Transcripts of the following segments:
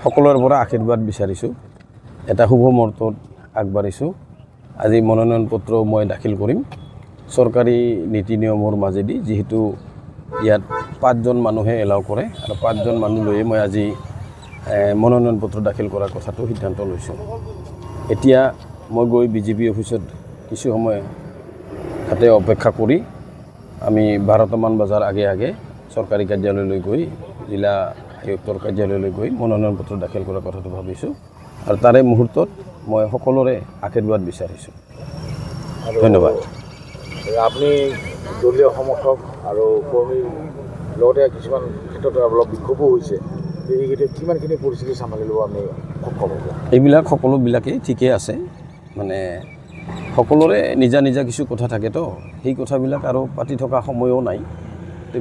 সকলোৰে পৰা আশীৰ্বাদ বিচাৰিছোঁ, এটা শুভ মুহূৰ্তত আগবাঢ়িছোঁ। আজি মনোনয়ন পত্ৰ মই দাখিল কৰিম চৰকাৰী নীতি নিয়মৰ মাজেদি, যিহেতু ইয়াত 5জন মানুহে এলাও কৰে আৰু 5জন মানুহ লৈয়ে মই আজি মনোনয়ন পত্ৰ দাখিল কৰাৰ কথাটো সিদ্ধান্ত লৈছোঁ। এতিয়া মই গৈ বিজেপি অফিচত কিছু সময় তাতে অপেক্ষা কৰি আমি 12টামান বজাৰ আগে আগে চৰকাৰী কাৰ্যালয়লৈ গৈ জিলা আয়ুক্তৰ কাৰ্যালয়লৈ গৈ মনোনয়ন পত্ৰ দাখিল কৰাৰ কথাটো ভাবিছোঁ আৰু তাৰে মুহূৰ্তত মই সকলোৰে আশীৰ্বাদ বিচাৰিছোঁ। ধন্যবাদ। আপুনি দলীয় সমৰ্থক আৰু কৰ্মীৰ লগতে কিছুমান ক্ষেত্ৰত অলপ বিক্ষোভো হৈছে, এইকেইটা কিমানখিনি পৰিস্থিতি চম্ভালি ল'ব আমি সক্ষম হ'ব? এইবিলাক সকলোবিলাকেই ঠিকেই আছে, মানে সকলোৰে নিজা নিজা কিছু কথা থাকেতো, সেই কথাবিলাক আৰু পাতি থকা সময়ো নাই।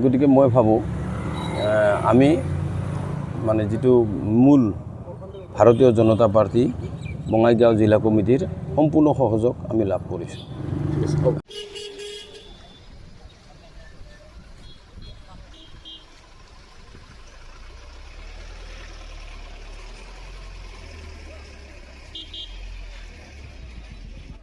গতিকে মই ভাবোঁ আমি মানে যিটো মূল ভাৰতীয় জনতা পাৰ্টি বঙাইগাঁও জিলা কমিটিৰ সম্পূৰ্ণ সহযোগ আমি লাভ কৰিছোঁ।